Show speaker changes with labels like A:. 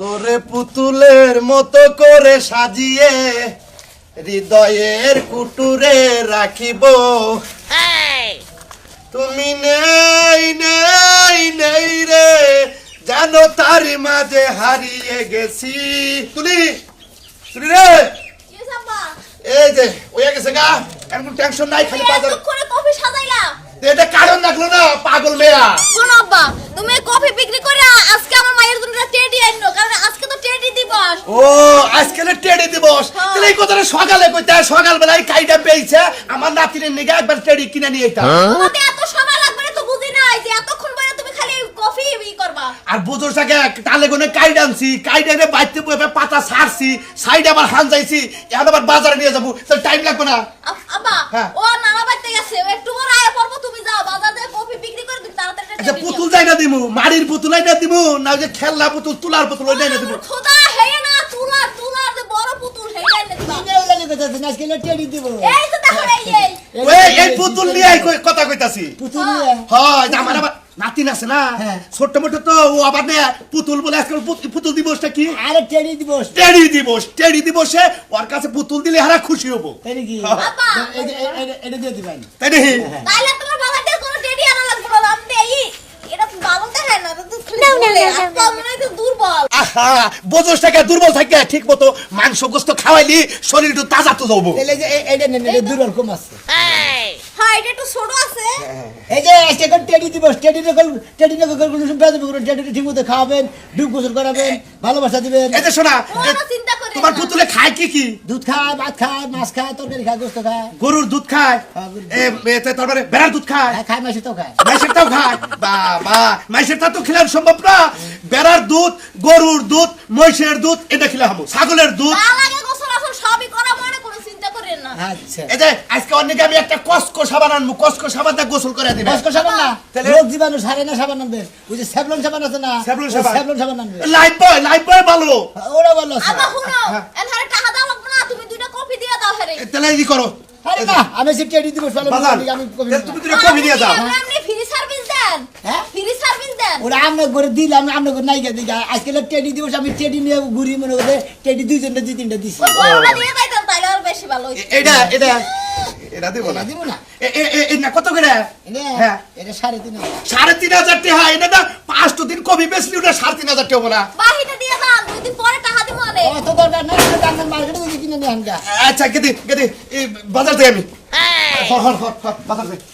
A: তোরে পুতুলের মতো করে সাজিয়ে হৃদয়ের কুটুরে রাখিব। তুমি নেই নেই নেই রে, জানো তার মাঝে হারিয়ে গেছি। তুলি তুলি রে, এই যে ওয়া গেছে গা, এখন টেনশন নাই, খালি বাজার
B: করে কফি সাজাইলা।
A: এটা কারণ লাগলো না, পাগল মেয়া।
B: শোনো আব্বা, তুমি কফি বিক্রি করে আজকে আমার মায়ের জন্য টেডি আইনো, কারণ আজকে তো টেডি দিবস।
A: ও আজকে টেডি দিবস, তাহলে এই কথাটা সকালে কইতে, সকালবেলায় কাইটা পেয়েছে আমার নাতিনের নিগে একবার টেডি কিনে নিয়ে আইতা।
B: তোমাদের এত সময় লাগবে না তো, বুঝি নাই যে এতক্ষণ বলে তুমি খালি কফি করবা।
A: আর বুঝোর সাথে তালে কোনে কাইড আনছি, কাইড এনে বাইতে বইবে পাতা ছাড়ছি, সাইডে আবার হান যাইছি, এখন আবার বাজারে নিয়ে যাবো, তাহলে টাইম লাগবে না।
B: আব্বা
A: হ্যাঁ।
B: ও নানা বাইতে গেছে, একটু পর আয়া পড়বো, তুমি যাও বাজারে কফি বিক্রি করে তুমি তাড়াতাড়ি
A: আচ্ছা পুতুল যাই না দিমু, মাড়ির পুতুল না দিমু, না যে খেলনা পুতুল তুলার পুতুল ওই না দিমু।
B: খোদা হেয় না, তুলার তুলার যে বড় পুতুল হেয় না দিবা।
C: আজকে টেডি দিব।
B: এই তো দেখো এই
A: ওই এই পুতুল নিয়ে কথা কইতাছি।
C: পুতুল নিয়ে
A: হয় আমার আবার নাতিন আছে না,
C: হ্যাঁ।
A: ছোট্ট মোটো তো, ও আবার নে পুতুল বলে আজকাল পুতুল দিবসটা কি?
C: আরে টেডি দিবস।
A: টেডি দিবস, টেডি দিবসে ওর কাছে পুতুল দিলে হারা খুশি হবো,
C: তাই নাকি?
B: আব্বা
C: এটা দিয়ে দিবেন।
A: তাই নাকি?
B: তাইলে তোমার বাবাতে কোনো টেডি আনা লাগবে না, আমি দেই। এটা তো বাবা দেখায় না, তো খালি আব্বা মনে হয় তো দুর্বল।
A: আহা বোঝোস টাকা দুর্বল থাকে, ঠিক মতো মাংস গোস্ত খাওয়াইলি শরীর একটু তাজা তো যাবো।
C: তাহলে যে এইটা নেন, এটা দুর্বল কম আছে।
B: হ্যাঁ এটা একটু ছোট আছে।
C: এই যে আজকে এখন টেডি দিবস, টেডি ঠিক মতো খাওয়াবেন, ডুব গোসল করাবেন, ভালোবাসা দিবেন।
A: এই যে শোনা,
B: কোনো চিন্তা করি
A: তোমার পুতুলে খায় কি কি?
C: দুধ খায়, ভাত খায়, মাছ খায়, তরকারি খায়, গোস্ত খায়।
A: গরুর দুধ খায়,
C: হ্যাঁ, গরুর
A: তারপরে বেড়ার দুধ খায়,
C: হ্যাঁ, খায়, মাসি তো খায়।
A: মাইশেরটাও খায়। বাবা মাইশেরটা তো খেলে সম্ভব না, বেড়ার দুধ, গরুর দুধ, মহিষের দুধ এটা খেলে হবো, ছাগলের দুধ।
B: তা লাগে গোসল আসল সবই করা, মনে কোনো চিন্তা করেন না।
C: আচ্ছা
A: এই যে আজকে অনেকে আমি একটা কসকো সাবান আনবো, কসকো সাবান দিয়ে গোসল করে দিবে।
C: বয়স্ক সাবান না,
A: তাহলে?
C: রোগ জীবাণু সারে না সাবান আনবেন। ওই যে স্যাভলন সাবান আছে না,
A: স্যাভলন
C: ওই
A: সাবান।
C: স্যাভলন সাবান আনবেন।
A: লাইফ বয় ভালো।
C: ওরা বললো আছে।
B: আব্বা শুনো, এনহারে টাকা দাও লাগবে না, তুমি দুইটা কফি দিয়ে দাও হেরে।
A: তাহলে এই করো,
C: আরে না, আমি সে টেডি দিবস পালন
A: বাজার
C: করি, আমি কবি
A: তাহলে তুমি দুটো কফি দিয়ে দাও।
B: আপনি ফ্রি সার্ভিস দেন।
C: হ্যাঁ?
B: ফ্রি সার্ভিস দেন।
C: ওরা আমরা করে দিলাম, আমরা করে নাই দিকে। আজকে টেডি দিবস, আমি টেডি নিয়ে ঘুরি, মনে করে টেডি দুইজনটা দুই তিনটা দিছি।
B: ওই বড়টা দিয়ে যাইতাম তাইলে আর বেশি ভালো হইতো।
A: এটা এটা এটা দিব না,
C: এটা দিব না।
A: না কত করে?
C: এটা
A: হ্যাঁ
C: এটা 3.5
A: 3,500 টাকা। এটা না 5 দিন কবি বেচলি, ওটা 3,500 টাকা হবো না।
B: বাহিরে দিয়ে দাও, দুই দিন পরে টাকা দিব আনে।
C: অত দরকার নাই, দামের মার্কেটে থেকে কিনে নিয়ে আনগা।
A: আচ্ছা গেদি এই বাজার থেকে আমি বাজার থেকে